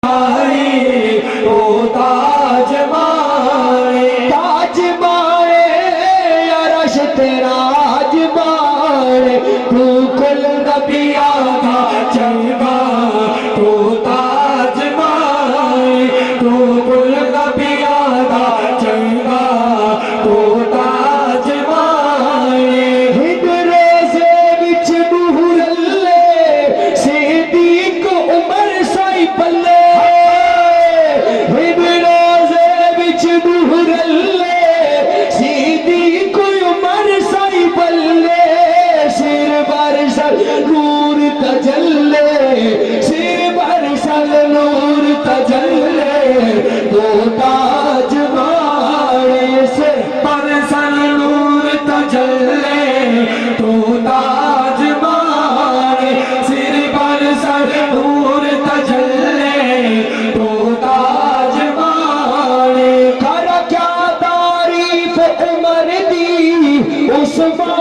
ओ ताज मारे अरश तेरा आज मारे, तू कुल नबियां दा चंगा, तू ताज मारे, तू कुल नबियां दा चंगा, तू ताज मारे। हिजरे से विच नूरल्ले, सिद्दीक उमर साई पल्ले, नूर तजल्ले, सिर बरसल नूर तजल्ले, दो ताज मारे, सिर बरसल नूर तजल्ले, दो ताज मारे, सिर बरसल नूर तजल्ले, दो ताज मारे। कर क्या तारीफ उमर दी उस्मान